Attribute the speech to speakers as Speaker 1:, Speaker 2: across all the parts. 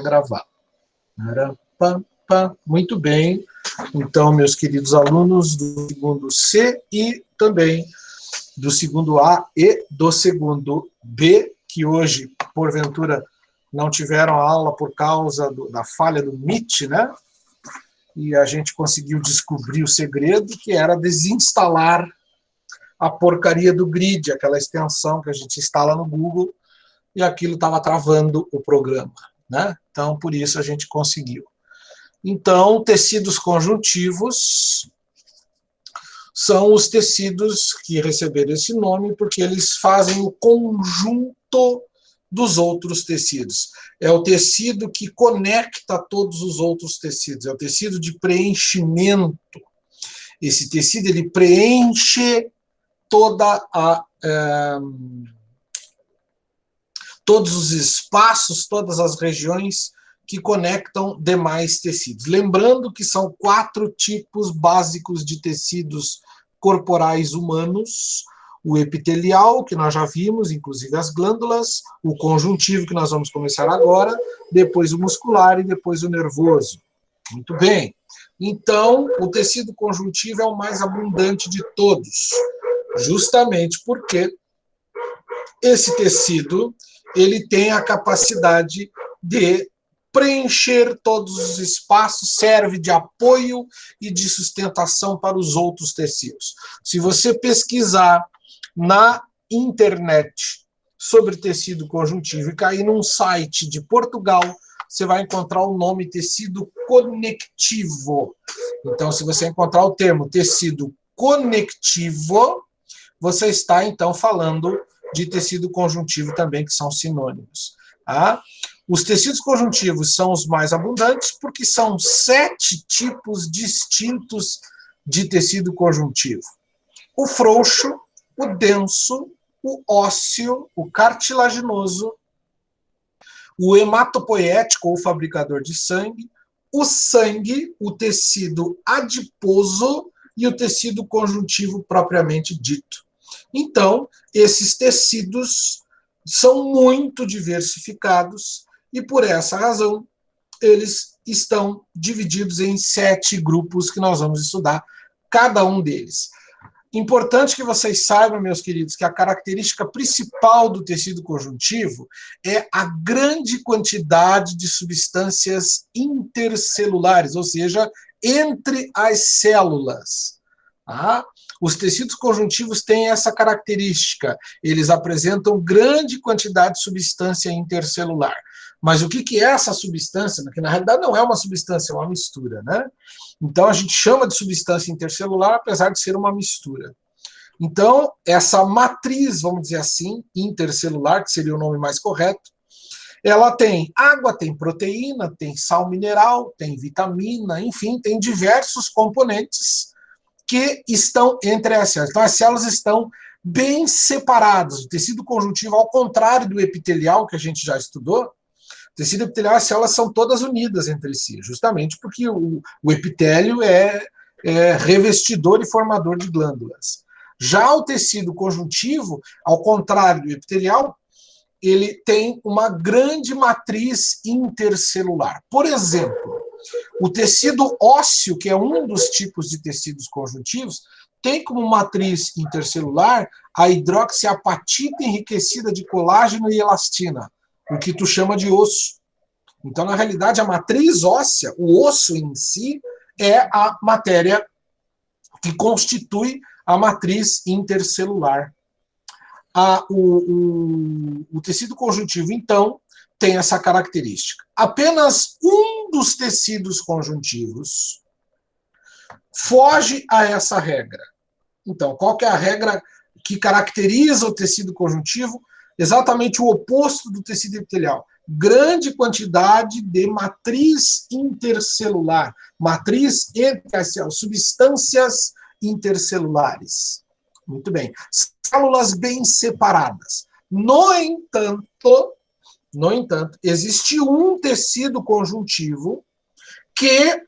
Speaker 1: gravar. Muito bem. Então, meus queridos alunos do segundo C e também do segundo A e do segundo B, que hoje, porventura, não tiveram aula por causa da falha do Meet, né? E a gente conseguiu descobrir o segredo, que era desinstalar a porcaria do grid, aquela extensão que a gente instala no Google, e aquilo estava travando o programa, né? Então, por isso a gente conseguiu. Então, tecidos conjuntivos são os tecidos que receberam esse nome porque eles fazem o conjunto dos outros tecidos. É o tecido que conecta todos os outros tecidos, é o tecido de preenchimento. Esse tecido, ele preenche todos os espaços, todas as regiões que conectam demais tecidos. Lembrando que são 4 tipos básicos de tecidos corporais humanos: o epitelial, que nós já vimos, inclusive as glândulas, o conjuntivo, que nós vamos começar agora, depois o muscular e depois o nervoso. Muito bem. Então, o tecido conjuntivo é o mais abundante de todos, justamente porque esse tecido ele tem a capacidade de preencher todos os espaços, serve de apoio e de sustentação para os outros tecidos. Se você pesquisar na internet sobre tecido conjuntivo e cair num site de Portugal, você vai encontrar o nome tecido conectivo. Então, se você encontrar o termo tecido conectivo, você está, então, falando de tecido conjuntivo também, que são sinônimos. Tá? Os tecidos conjuntivos são os mais abundantes porque são 7 tipos distintos de tecido conjuntivo. O frouxo, o denso, o ósseo, o cartilaginoso, o hematopoético, ou fabricador de sangue, o tecido adiposo e o tecido conjuntivo propriamente dito. Então, esses tecidos são muito diversificados e, por essa razão, eles estão divididos em 7 grupos que nós vamos estudar, cada um deles. Importante que vocês saibam, meus queridos, que a característica principal do tecido conjuntivo é a grande quantidade de substâncias intercelulares, ou seja, entre as células. Tá? Os tecidos conjuntivos têm essa característica, eles apresentam grande quantidade de substância intercelular. Mas o que é essa substância? Que na realidade não é uma substância, é uma mistura, né? Então a gente chama de substância intercelular, apesar de ser uma mistura. Então, essa matriz, vamos dizer assim, intercelular, que seria o nome mais correto, ela tem água, tem proteína, tem sal mineral, tem vitamina, enfim, tem diversos componentes que estão entre as células. Então, as células estão bem separadas. O tecido conjuntivo, ao contrário do epitelial, que a gente já estudou, o tecido epitelial, as células são todas unidas entre si, justamente porque o epitélio é revestidor e formador de glândulas. Já o tecido conjuntivo, ao contrário do epitelial, ele tem uma grande matriz intercelular. Por exemplo, o tecido ósseo, que é um dos tipos de tecidos conjuntivos, tem como matriz intercelular a hidroxiapatita enriquecida de colágeno e elastina, o que tu chama de osso. Então, na realidade, a matriz óssea, o osso em si, é a matéria que constitui a matriz intercelular. O tecido conjuntivo, então, tem essa característica. Apenas um dos tecidos conjuntivos foge a essa regra. Então, qual que é a regra que caracteriza o tecido conjuntivo? Exatamente o oposto do tecido epitelial. Grande quantidade de matriz intercelular, matriz entre as células, substâncias intercelulares. Muito bem. Células bem separadas. No entanto, existe um tecido conjuntivo que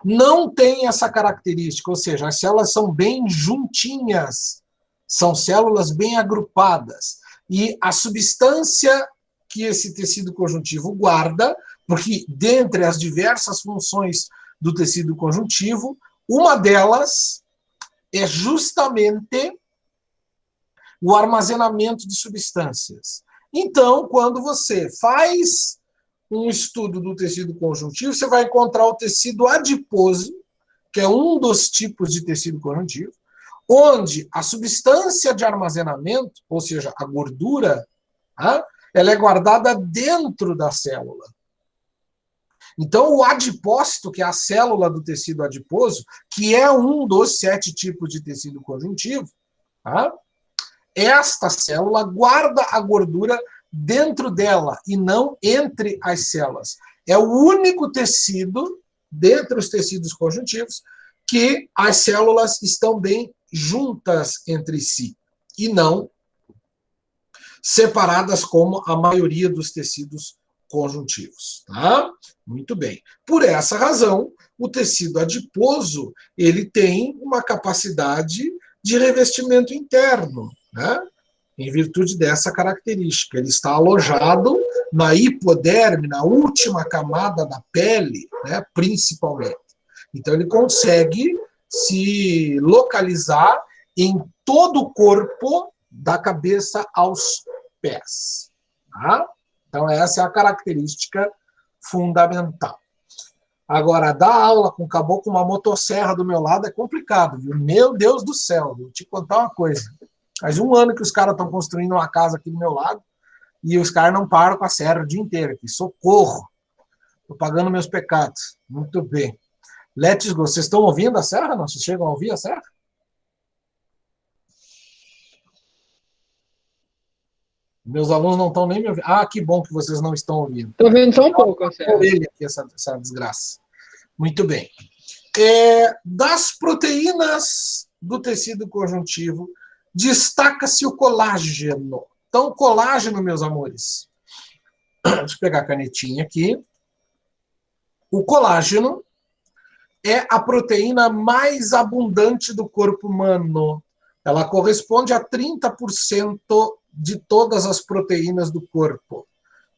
Speaker 1: não tem essa característica, ou seja, as células são bem juntinhas, são células bem agrupadas. E a substância que esse tecido conjuntivo guarda, porque dentre as diversas funções do tecido conjuntivo, uma delas é justamente o armazenamento de substâncias. Então, quando você faz um estudo do tecido conjuntivo, você vai encontrar o tecido adiposo, que é um dos tipos de tecido conjuntivo, onde a substância de armazenamento, ou seja, a gordura, ela é guardada dentro da célula. Então, o adipócito, que é a célula do tecido adiposo, que é um dos 7 tipos de tecido conjuntivo, esta célula guarda a gordura dentro dela e não entre as células. É o único tecido, dentre os tecidos conjuntivos, que as células estão bem juntas entre si e não separadas como a maioria dos tecidos conjuntivos. Tá? Muito bem. Por essa razão, o tecido adiposo ele tem uma capacidade de revestimento interno, né? Em virtude dessa característica. Ele está alojado na hipoderme, na última camada da pele, né, principalmente. Então, ele consegue se localizar em todo o corpo, da cabeça aos pés. Tá? Então, essa é a característica fundamental. Agora, dar aula com um caboclo com uma motosserra do meu lado é complicado, viu? Meu Deus do céu, vou te contar uma coisa. Faz um ano que os caras estão construindo uma casa aqui do meu lado e os caras não param com a serra o dia inteiro aqui. Socorro! Estou pagando meus pecados. Muito bem. Let's go. Vocês estão ouvindo a serra? Não? Vocês chegam a ouvir a serra? Meus alunos não estão nem me ouvindo. Ah, que bom que vocês não estão ouvindo.
Speaker 2: Estou ouvindo só um pouco a serra.
Speaker 1: Aqui, essa desgraça. Muito bem. Das proteínas do tecido conjuntivo, destaca-se o colágeno. Então, colágeno, meus amores. Deixa eu pegar a canetinha aqui. O colágeno é a proteína mais abundante do corpo humano. Ela corresponde a 30% de todas as proteínas do corpo.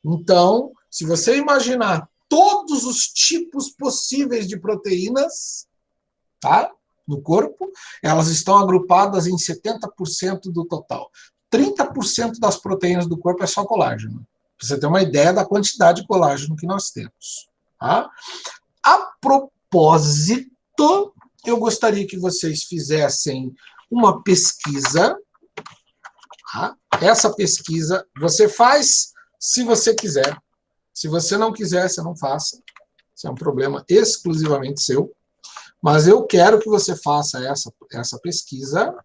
Speaker 1: Então, se você imaginar todos os tipos possíveis de proteínas, tá? No corpo, elas estão agrupadas em 70% do total. 30% das proteínas do corpo é só colágeno. Para você ter uma ideia da quantidade de colágeno que nós temos. Tá? A propósito, eu gostaria que vocês fizessem uma pesquisa. Tá? Essa pesquisa você faz se você quiser. Se você não quiser, você não faça. Isso é um problema exclusivamente seu. Mas eu quero que você faça essa pesquisa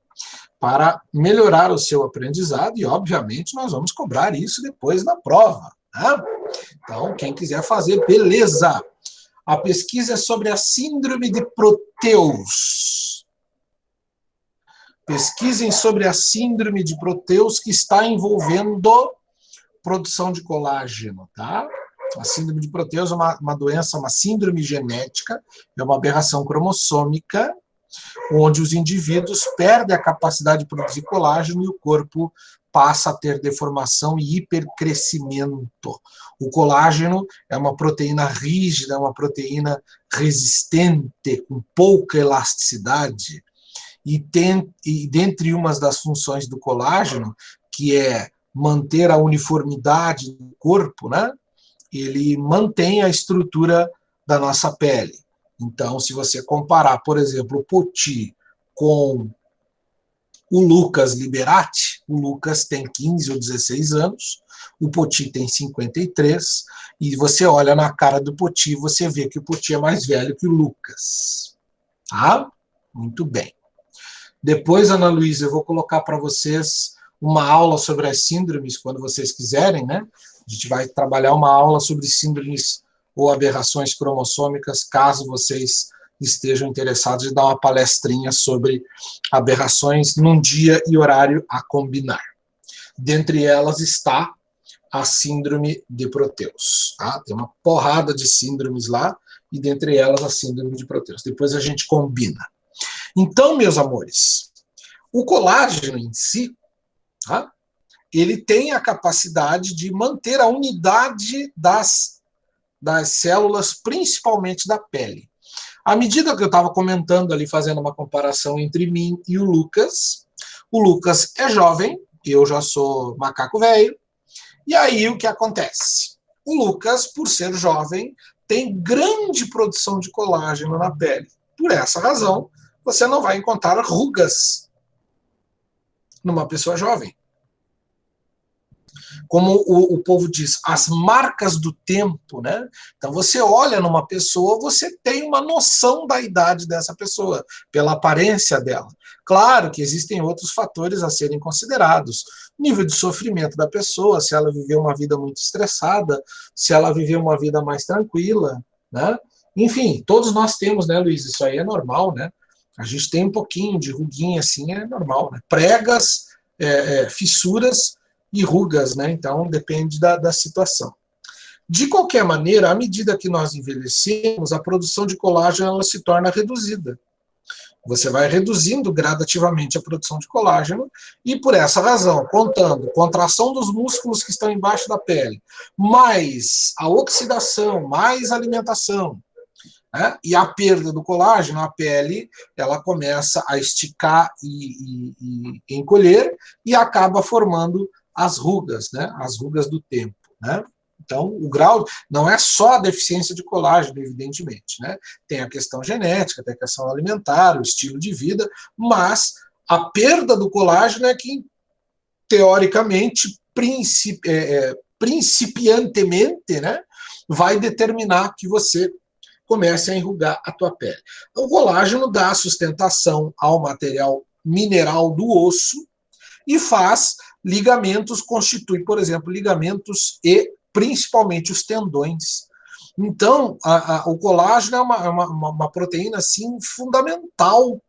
Speaker 1: para melhorar o seu aprendizado e, obviamente, nós vamos cobrar isso depois na prova. Né? Então, quem quiser fazer, beleza. A pesquisa é sobre a síndrome de Proteus. Pesquisem sobre a síndrome de Proteus que está envolvendo produção de colágeno, tá? A síndrome de Proteus é uma doença, uma síndrome genética, é uma aberração cromossômica, onde os indivíduos perdem a capacidade de produzir colágeno e o corpo passa a ter deformação e hipercrescimento. O colágeno é uma proteína rígida, é uma proteína resistente, com pouca elasticidade, e dentre umas das funções do colágeno, que é manter a uniformidade do corpo, né? Ele mantém a estrutura da nossa pele. Então, se você comparar, por exemplo, o Poti com o Lucas Liberati, o Lucas tem 15 ou 16 anos, o Poti tem 53, e você olha na cara do Poti, você vê que o Poti é mais velho que o Lucas. Tá? Muito bem. Depois, Ana Luísa, eu vou colocar para vocês uma aula sobre as síndromes, quando vocês quiserem, né? A gente vai trabalhar uma aula sobre síndromes ou aberrações cromossômicas, caso vocês estejam interessados em dar uma palestrinha sobre aberrações num dia e horário a combinar. Dentre elas está a síndrome de Proteus. Tá? Tem uma porrada de síndromes lá, e dentre elas a síndrome de Proteus. Depois a gente combina. Então, meus amores, o colágeno em si, tá? ele tem a capacidade de manter a unidade das células, principalmente da pele. À medida que eu estava comentando ali, fazendo uma comparação entre mim e o Lucas é jovem, eu já sou macaco velho, e aí o que acontece? O Lucas, por ser jovem, tem grande produção de colágeno na pele. Por essa razão, você não vai encontrar rugas numa pessoa jovem. Como o povo diz, as marcas do tempo, né? Então você olha numa pessoa, você tem uma noção da idade dessa pessoa, pela aparência dela. Claro que existem outros fatores a serem considerados. Nível de sofrimento da pessoa, se ela viveu uma vida muito estressada, se ela viveu uma vida mais tranquila, né? Enfim, todos nós temos, né, Luiz? Isso aí é normal, né? A gente tem um pouquinho de ruguinha assim, é normal, né? Pregas, fissuras e rugas, né? Então depende da situação. De qualquer maneira, à medida que nós envelhecemos, a produção de colágeno ela se torna reduzida. Você vai reduzindo gradativamente a produção de colágeno e, por essa razão, contando contração dos músculos que estão embaixo da pele, mais a oxidação, mais alimentação, né? E a perda do colágeno, a pele ela começa a esticar e encolher e acaba formando as rugas, né? As rugas do tempo, né? Então, o grau não é só a deficiência de colágeno, evidentemente, né? Tem a questão genética, tem a questão alimentar, o estilo de vida, mas a perda do colágeno é que, teoricamente, principiantemente, né, vai determinar que você comece a enrugar a tua pele. O colágeno dá sustentação ao material mineral do osso e faz ligamentos, constitui, por exemplo, ligamentos e principalmente os tendões. Então, o colágeno é uma proteína assim, fundamental,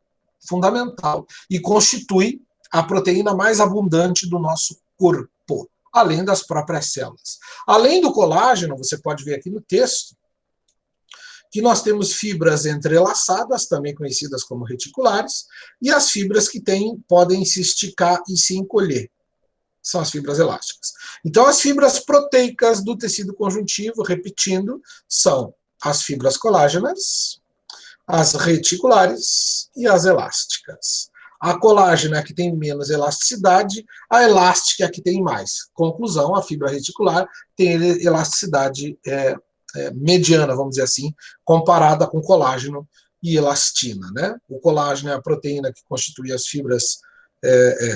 Speaker 1: e constitui a proteína mais abundante do nosso corpo, além das próprias células. Além do colágeno, você pode ver aqui no texto, que nós temos fibras entrelaçadas, também conhecidas como reticulares, e as fibras que podem se esticar e se encolher. São as fibras elásticas. Então, as fibras proteicas do tecido conjuntivo, repetindo, são as fibras colágenas, as reticulares e as elásticas. A colágena é que tem menos elasticidade, a elástica é que tem mais. Conclusão, a fibra reticular tem elasticidade mediana, vamos dizer assim, comparada com colágeno e elastina, né? O colágeno é a proteína que constitui as fibras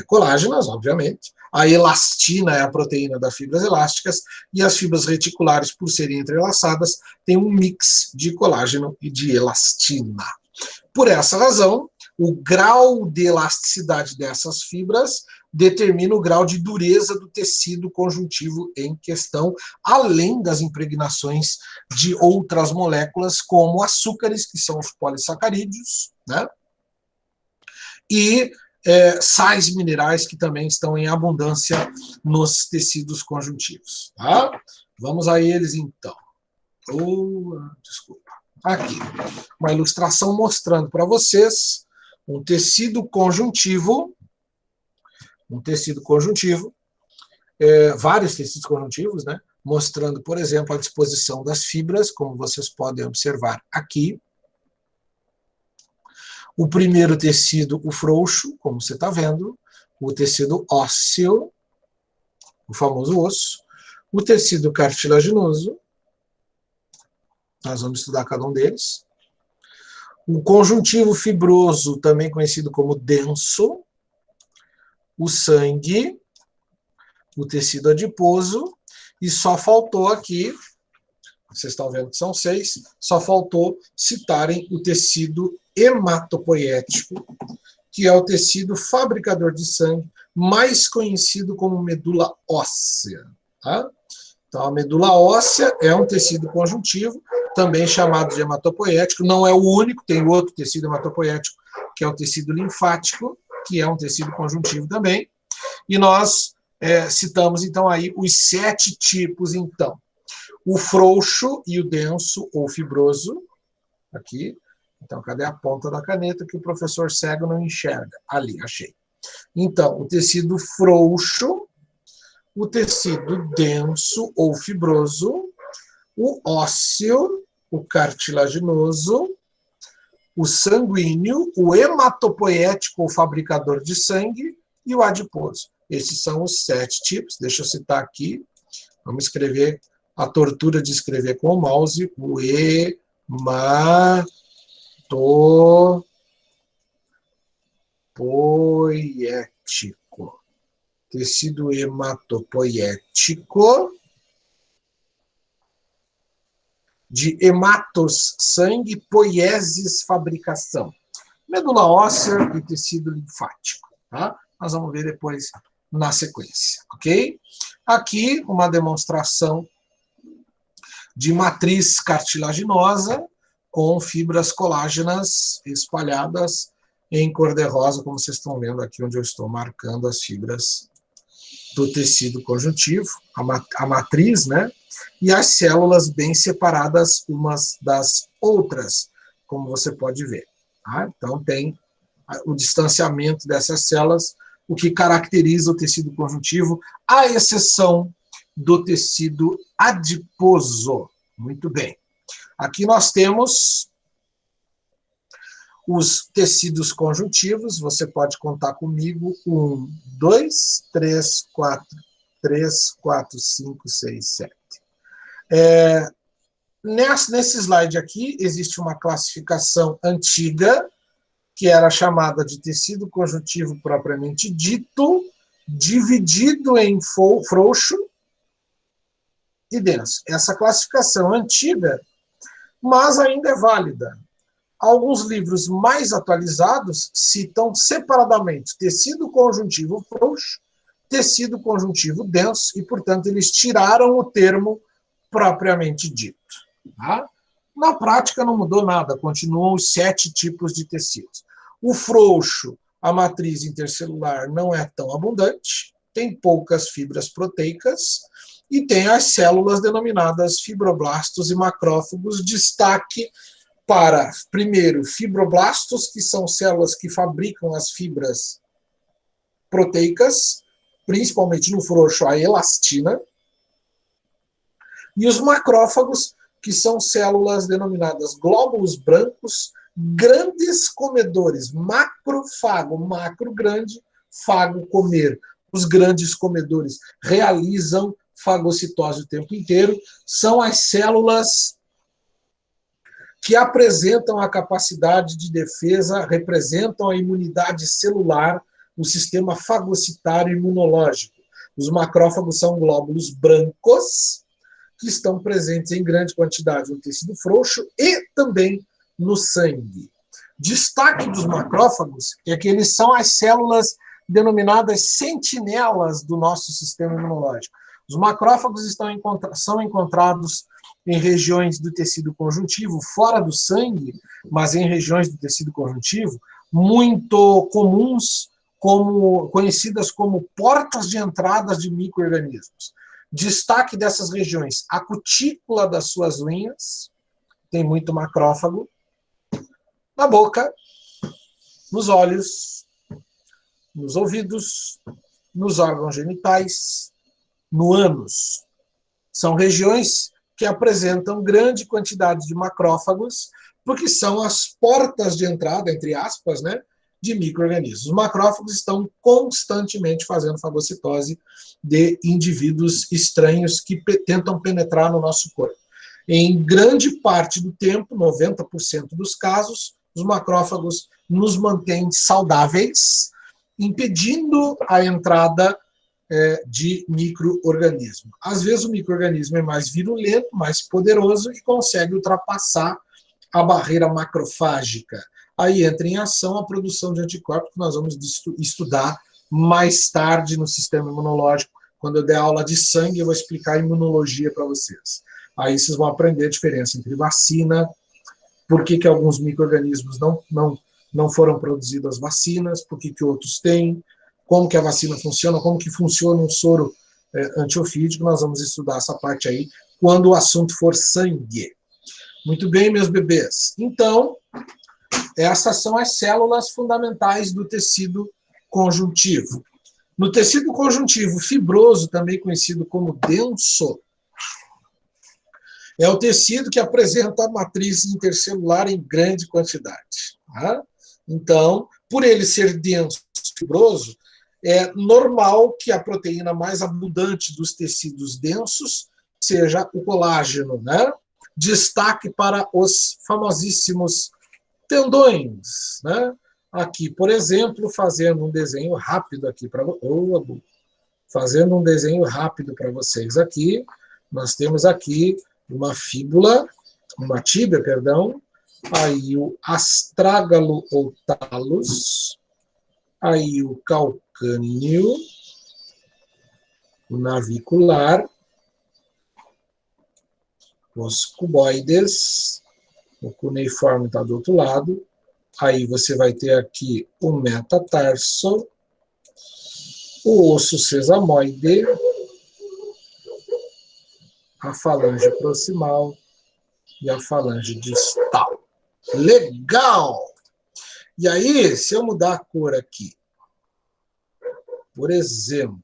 Speaker 1: colágenas, obviamente. A elastina é a proteína das fibras elásticas e as fibras reticulares, por serem entrelaçadas, têm um mix de colágeno e de elastina. Por essa razão, o grau de elasticidade dessas fibras determina o grau de dureza do tecido conjuntivo em questão, além das impregnações de outras moléculas, como açúcares, que são os polissacarídeos, né? E sais minerais que também estão em abundância nos tecidos conjuntivos. Tá? Vamos a eles, então. Desculpa. Aqui, uma ilustração mostrando para vocês um tecido conjuntivo, vários tecidos conjuntivos, né? Mostrando, por exemplo, a disposição das fibras, como vocês podem observar aqui. O primeiro tecido, o frouxo, como você está vendo, o tecido ósseo, o famoso osso, o tecido cartilaginoso, nós vamos estudar cada um deles, o conjuntivo fibroso, também conhecido como denso, o sangue, o tecido adiposo, e só faltou aqui, vocês estão vendo que são 6, só faltou citarem o tecido hematopoético, que é o tecido fabricador de sangue, mais conhecido como medula óssea. Tá? Então, a medula óssea é um tecido conjuntivo, também chamado de hematopoético, não é o único, tem outro tecido hematopoético, que é o tecido linfático, que é um tecido conjuntivo também, e nós citamos, então, aí os 7 tipos, então. O frouxo e o denso, ou fibroso, aqui. Então, cadê a ponta da caneta que o professor cego não enxerga? Ali, achei. Então, o tecido frouxo o tecido denso ou fibroso, o ósseo, o cartilaginoso, o sanguíneo, o hematopoético, ou fabricador de sangue, e o adiposo. Esses são os 7 tipos. Deixa eu citar aqui. Vamos escrever a tortura de escrever com o mouse. O hematopoético. Tecido hematopoético. De hematos, sangue, poieses, fabricação. Medula óssea e tecido linfático. Tá? Nós vamos ver depois na sequência, ok? Aqui, uma demonstração de matriz cartilaginosa com fibras colágenas espalhadas em cor-de-rosa, como vocês estão vendo aqui, onde eu estou marcando as fibras do tecido conjuntivo, a matriz, né? E as células bem separadas umas das outras, como você pode ver. Tá? Então, tem o distanciamento dessas células, o que caracteriza o tecido conjuntivo, à exceção do tecido adiposo. Muito bem. Aqui nós temos os tecidos conjuntivos, você pode contar comigo, 1, 2, 3, 4, 5, 6, 7. Nesse slide aqui, existe uma classificação antiga, que era chamada de tecido conjuntivo propriamente dito, dividido em frouxo e denso. Essa classificação antiga, mas ainda é válida. Alguns livros mais atualizados citam separadamente tecido conjuntivo frouxo, tecido conjuntivo denso, e, portanto, eles tiraram o termo propriamente dito. Tá? Na prática não mudou nada, continuam os 7 tipos de tecidos. O frouxo, a matriz intercelular não é tão abundante, tem poucas fibras proteicas e tem as células denominadas fibroblastos e macrófagos. Destaque para, primeiro, fibroblastos, que são células que fabricam as fibras proteicas, principalmente no frouxo, a elastina, e os macrófagos, que são células denominadas glóbulos brancos, grandes comedores, macrofago, macro grande, fago comer. Os grandes comedores realizam fagocitose o tempo inteiro, são as células que apresentam a capacidade de defesa, representam a imunidade celular, o sistema fagocitário imunológico. Os macrófagos são glóbulos brancos, que estão presentes em grande quantidade no tecido frouxo e também no sangue. Destaque dos macrófagos é que eles são as células denominadas sentinelas do nosso sistema imunológico. Os macrófagos são encontrados em regiões do tecido conjuntivo, fora do sangue, mas em regiões do tecido conjuntivo, muito comuns, conhecidas como portas de entrada de micro-organismos. Destaque dessas regiões, a cutícula das suas unhas, tem muito macrófago, na boca, nos olhos, nos ouvidos, nos órgãos genitais, no ânus. São regiões que apresentam grande quantidade de macrófagos, porque são as portas de entrada, entre aspas, né, de micro-organismos. Os macrófagos estão constantemente fazendo fagocitose de indivíduos estranhos que tentam penetrar no nosso corpo. Em grande parte do tempo, 90% dos casos, os macrófagos nos mantêm saudáveis, impedindo a entrada de micro-organismo. Às vezes o micro-organismo é mais virulento, mais poderoso e consegue ultrapassar a barreira macrofágica. Aí entra em ação a produção de anticorpos, que nós vamos estudar mais tarde no sistema imunológico. Quando eu der aula de sangue, eu vou explicar a imunologia para vocês. Aí vocês vão aprender a diferença entre vacina, por que alguns micro-organismos não foram produzidas vacinas, por que outros têm, como que a vacina funciona, como que funciona um soro antiofídico. Nós vamos estudar essa parte aí quando o assunto for sangue. Muito bem, meus bebês. Então, essas são as células fundamentais do tecido conjuntivo. No tecido conjuntivo fibroso, também conhecido como denso, é o tecido que apresenta a matriz intercelular em grande quantidade. Tá? Então, por ele ser denso e fibroso, é normal que a proteína mais abundante dos tecidos densos seja o colágeno, né? Destaque para os famosíssimos tendões, né? Aqui, por exemplo, fazendo um desenho rápido aqui para fazendo um desenho rápido para vocês aqui, nós temos aqui uma fíbula, uma tíbia, perdão, aí o astrágalo ou talus, aí o calcâneo, o navicular, os cuboides, o cuneiforme está do outro lado, aí você vai ter aqui o metatarso, o osso sesamoide, a falange proximal e a falange distal. Legal! E aí, se eu mudar a cor aqui, por exemplo,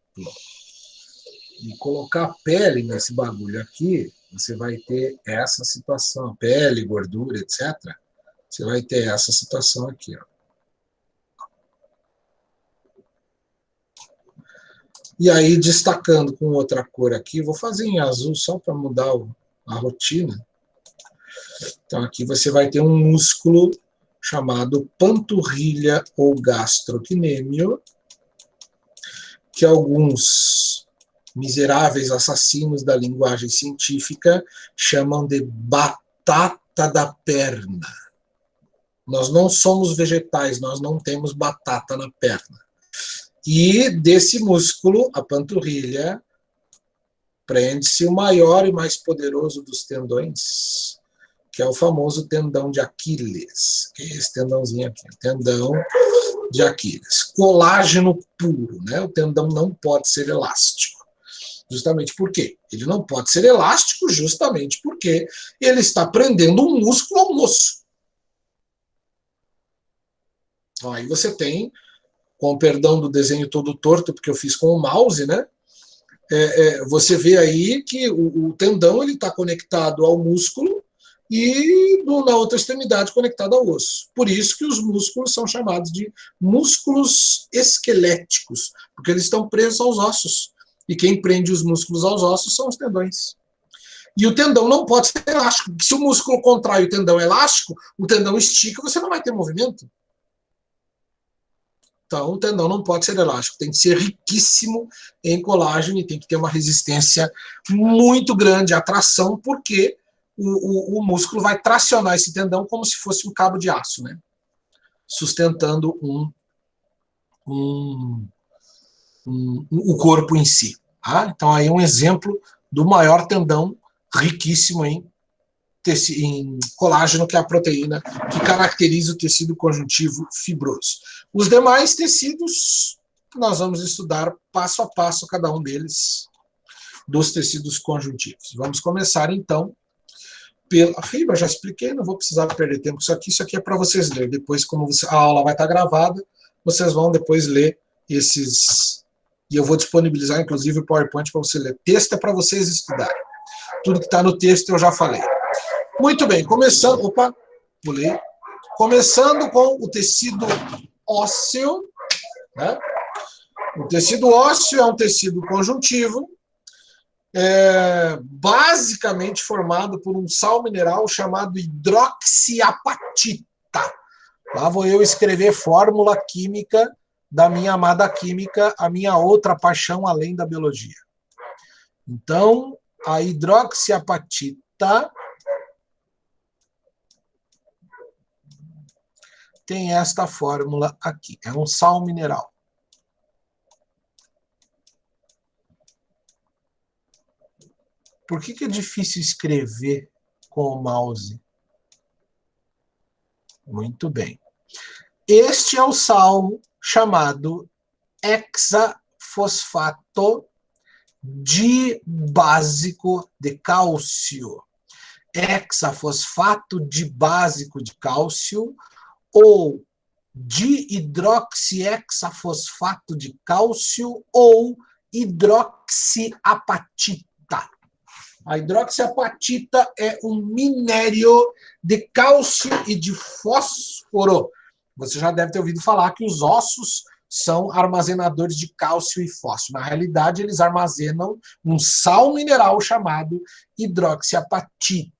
Speaker 1: e colocar a pele nesse bagulho aqui, você vai ter essa situação, pele, gordura, etc. Você vai ter essa situação aqui, ó. E aí, destacando com outra cor aqui, vou fazer em azul só para mudar a rotina. Então, aqui você vai ter um músculo chamado panturrilha ou gastrocnêmio, que alguns miseráveis assassinos da linguagem científica chamam de batata da perna. Nós não somos vegetais, nós não temos batata na perna. E desse músculo, a panturrilha, prende-se o maior e mais poderoso dos tendões, que é o famoso tendão de Aquiles, que é esse tendãozinho aqui, o tendão de Aquiles. Colágeno puro, né? O tendão não pode ser elástico. Justamente por quê? Ele não pode ser elástico justamente porque ele está prendendo um músculo ao osso. Aí você tem, com o perdão do desenho todo torto, porque eu fiz com o mouse, né? Você vê aí que o tendão está conectado ao músculo e na outra extremidade conectado ao osso. Por isso que os músculos são chamados de músculos esqueléticos, porque eles estão presos aos ossos. E quem prende os músculos aos ossos são os tendões. E o tendão não pode ser elástico, porque se o músculo contrai o tendão elástico, o tendão estica, você não vai ter movimento. Então, o tendão não pode ser elástico, tem que ser riquíssimo em colágeno e tem que ter uma resistência muito grande à tração, porque o músculo vai tracionar esse tendão como se fosse um cabo de aço, né? Sustentando o corpo em si. Tá? Então, aí um exemplo do maior tendão riquíssimo em colágeno, que é a proteína que caracteriza o tecido conjuntivo fibroso. Os demais tecidos, nós vamos estudar passo a passo cada um deles, dos tecidos conjuntivos. Vamos começar, então, pela fibra, já expliquei, não vou precisar perder tempo com isso aqui é para vocês lerem. Depois, como a aula vai estar gravada, vocês vão depois ler esses, e eu vou disponibilizar, inclusive, o PowerPoint para você ler. Texto é para vocês estudarem. Tudo que está no texto eu já falei. Muito bem, começando... Opa, pulei. Começando com o tecido ósseo. Né? O tecido ósseo é um tecido conjuntivo, basicamente formado por um sal mineral chamado hidroxiapatita. Lá vou eu escrever fórmula química da minha amada química, a minha outra paixão além da biologia. Então, a hidroxiapatita tem esta fórmula aqui. É um sal mineral. Por que é difícil escrever com o mouse? Muito bem. Este é o sal chamado hexafosfato dibásico de cálcio. Hexafosfato dibásico de cálcio, ou dihidroxiehexafosfato de cálcio ou hidroxiapatita. A hidroxiapatita é um minério de cálcio e de fósforo. Você já deve ter ouvido falar que os ossos são armazenadores de cálcio e fósforo. Na realidade, eles armazenam um sal mineral chamado hidroxiapatita.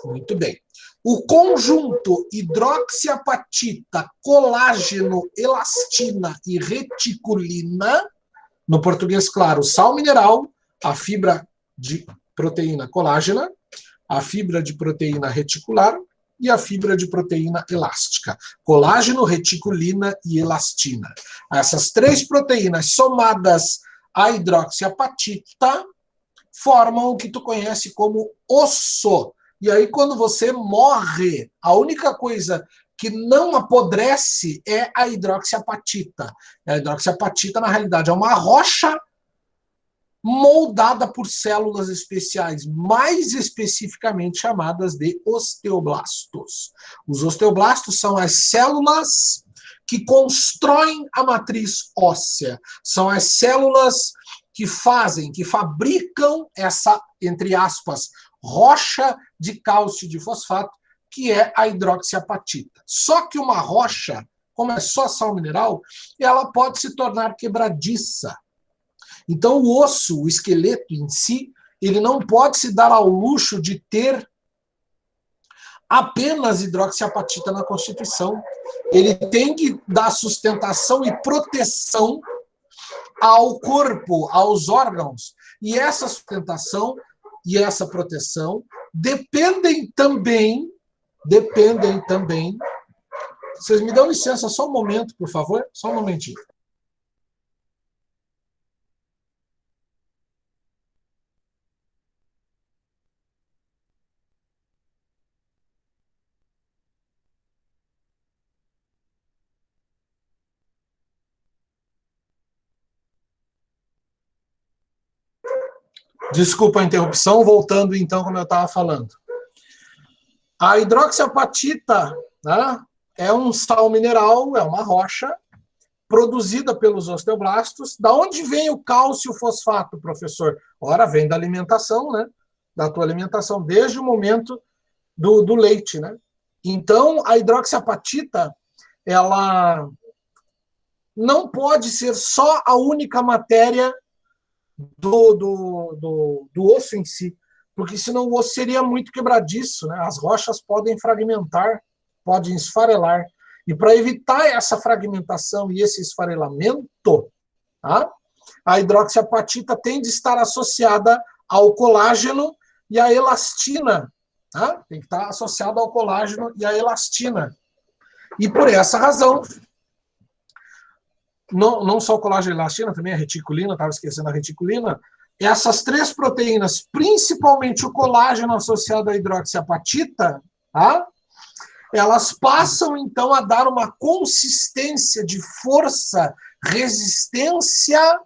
Speaker 1: Muito bem. O conjunto hidroxiapatita, colágeno, elastina e reticulina, no português claro, sal mineral, a fibra de proteína colágena, a fibra de proteína reticular e a fibra de proteína elástica. Colágeno, reticulina e elastina. Essas três proteínas somadas à hidroxiapatita formam o que tu conhece como osso. E aí, quando você morre, a única coisa que não apodrece é a hidroxiapatita. A hidroxiapatita, na realidade, é uma rocha moldada por células especiais, mais especificamente chamadas de osteoblastos. Os osteoblastos são as células que constroem a matriz óssea. São as células que fabricam essa, entre aspas, rocha de cálcio e de fosfato, que é a hidroxiapatita. Só que uma rocha, como é só sal mineral, ela pode se tornar quebradiça. Então, o osso, o esqueleto em si, ele não pode se dar ao luxo de ter apenas hidroxiapatita na constituição. Ele tem que dar sustentação e proteção ao corpo, aos órgãos. E essa sustentação e essa proteção dependem também. Vocês me dão licença só um momento, por favor? Só um momentinho. Desculpa a interrupção, voltando então como eu estava falando. A hidroxiapatita, né, é um sal mineral, é uma rocha produzida pelos osteoblastos. Da onde vem o cálcio fosfato, professor? Ora, vem da alimentação, né? Da tua alimentação, desde o momento do leite, né? Então, a hidroxiapatita, ela não pode ser só a única matéria do osso em si, porque senão o osso seria muito quebradiço, né? As rochas podem fragmentar, podem esfarelar. E para evitar essa fragmentação e esse esfarelamento, tá? A hidroxiapatita tem de estar associada ao colágeno e à elastina. Tá? Tem que estar associada ao colágeno e à elastina. E por essa razão, não só o colágeno e a elastina, também a reticulina, estava esquecendo a reticulina, essas três proteínas, principalmente o colágeno associado à hidroxiapatita, tá? Elas passam, então, a dar uma consistência de força, resistência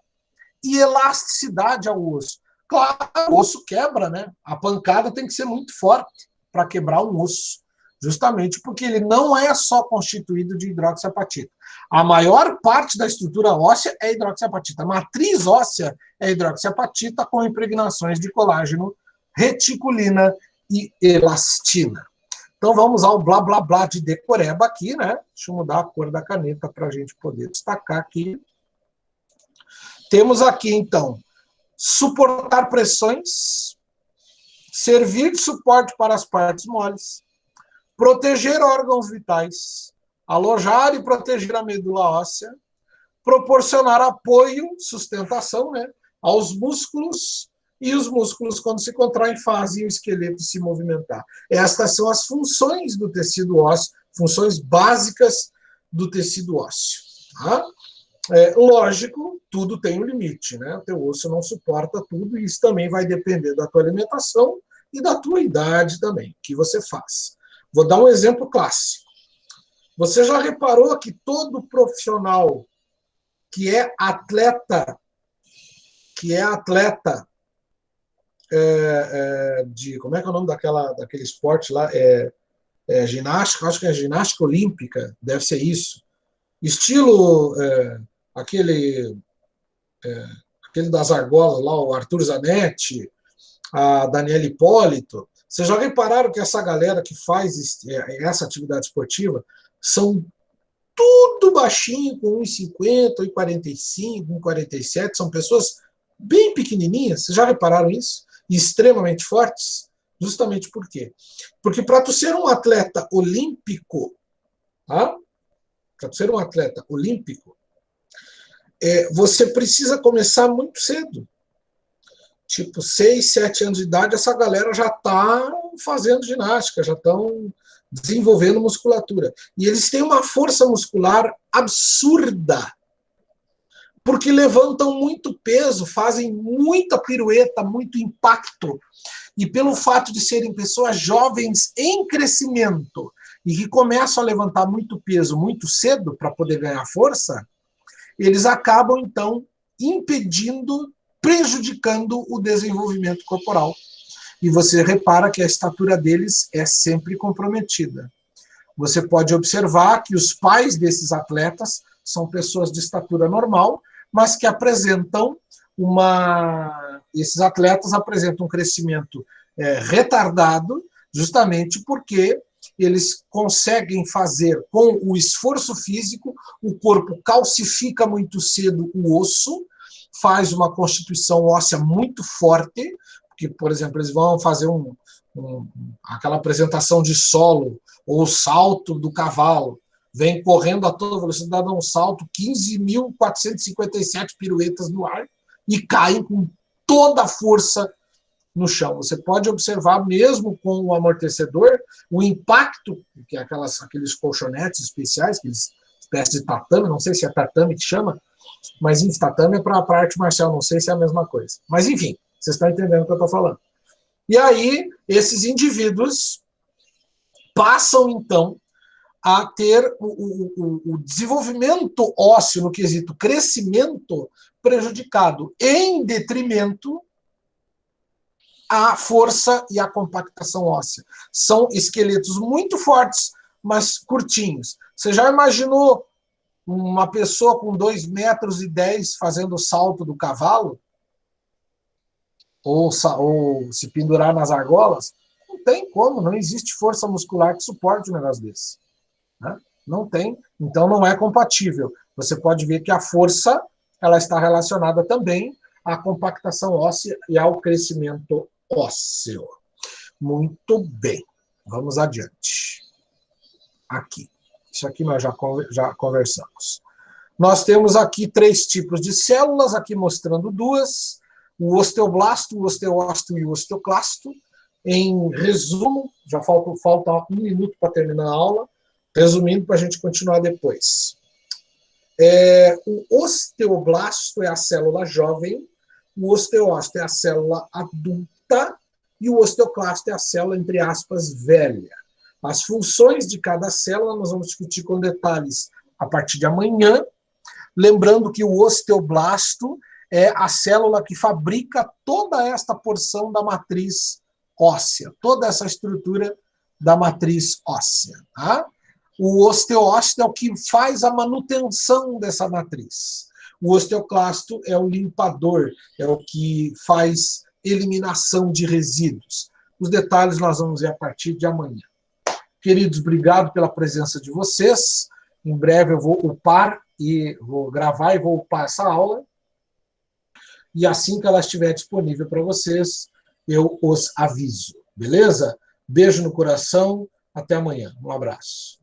Speaker 1: e elasticidade ao osso. Claro, o osso quebra, né? A pancada tem que ser muito forte para quebrar um osso, justamente porque ele não é só constituído de hidroxiapatita. A maior parte da estrutura óssea é hidroxiapatita. A matriz óssea é hidroxiapatita com impregnações de colágeno, reticulina e elastina. Então vamos ao blá blá blá de decoreba aqui, né? Deixa eu mudar a cor da caneta para a gente poder destacar aqui. Temos aqui, então, suportar pressões, servir de suporte para as partes moles, proteger órgãos vitais, alojar e proteger a medula óssea, proporcionar apoio, sustentação, né, aos músculos, e os músculos, quando se contraem, fazem o esqueleto se movimentar. Estas são as funções do tecido ósseo, funções básicas do tecido ósseo. Tá? Lógico, tudo tem um limite, né? O teu osso não suporta tudo, e isso também vai depender da tua alimentação e da tua idade também, que você faz. Vou dar um exemplo clássico. Você já reparou que todo profissional que é atleta de, como é que é o nome daquele esporte lá? ginástica, acho que é ginástica olímpica, deve ser isso. Estilo aquele das argolas lá, o Arthur Zanetti, a Daniela Hipólito. Vocês já repararam que essa galera que faz essa atividade esportiva são tudo baixinho, com 1,50, 1,45, 1,47, são pessoas bem pequenininhas, vocês já repararam isso? E extremamente fortes? Justamente por quê? Porque para tu ser um atleta olímpico, tá? Para tu ser um atleta olímpico, você precisa começar muito cedo. Tipo, 6, 7 anos de idade, essa galera já está fazendo ginástica, já estão desenvolvendo musculatura. E eles têm uma força muscular absurda, porque levantam muito peso, fazem muita pirueta, muito impacto. E pelo fato de serem pessoas jovens em crescimento e que começam a levantar muito peso muito cedo para poder ganhar força, eles acabam, então, impedindo, prejudicando o desenvolvimento corporal. E você repara que a estatura deles é sempre comprometida. Você pode observar que os pais desses atletas são pessoas de estatura normal, mas que apresentam esses atletas apresentam um crescimento retardado, justamente porque eles conseguem fazer, com o esforço físico, o corpo calcifica muito cedo o osso, faz uma constituição óssea muito forte, porque, por exemplo, eles vão fazer aquela apresentação de solo, ou salto do cavalo, vem correndo a toda velocidade, dá um salto, 15.457 piruetas no ar, e caem com toda a força no chão. Você pode observar, mesmo com o amortecedor, o impacto, que é aqueles colchonetes especiais, aqueles espécies de tatame, não sei se é tatame que chama, mas enfim, tatame é para a arte marcial, não sei se é a mesma coisa. Mas enfim, vocês estão entendendo o que eu estou falando. E aí, esses indivíduos passam, então, a ter o desenvolvimento ósseo no quesito crescimento prejudicado, em detrimento à força e à compactação óssea. São esqueletos muito fortes, mas curtinhos. Você já imaginou uma pessoa com 2,10 metros fazendo o salto do cavalo? Ou se pendurar nas argolas? Não tem como, não existe força muscular que suporte um negócio desse. Né? Não tem, então não é compatível. Você pode ver que a força ela está relacionada também à compactação óssea e ao crescimento ósseo. Muito bem, vamos adiante. Aqui, isso aqui nós já conversamos. Nós temos aqui 3 tipos de células, aqui mostrando 2, o osteoblasto, o osteócito e o osteoclasto. Em resumo, já falta 1 minuto para terminar a aula, resumindo para a gente continuar depois. O osteoblasto é a célula jovem, o osteócito é a célula adulta e o osteoclasto é a célula, entre aspas, velha. As funções de cada célula nós vamos discutir com detalhes a partir de amanhã, lembrando que o osteoblasto é a célula que fabrica toda esta porção da matriz óssea, toda essa estrutura da matriz óssea. Tá? O osteócito é o que faz a manutenção dessa matriz. O osteoclasto é o limpador, é o que faz eliminação de resíduos. Os detalhes nós vamos ver a partir de amanhã. Queridos, obrigado pela presença de vocês. Em breve eu vou upar e vou gravar e vou upar essa aula. E assim que ela estiver disponível para vocês, eu os aviso. Beleza? Beijo no coração. Até amanhã. Um abraço.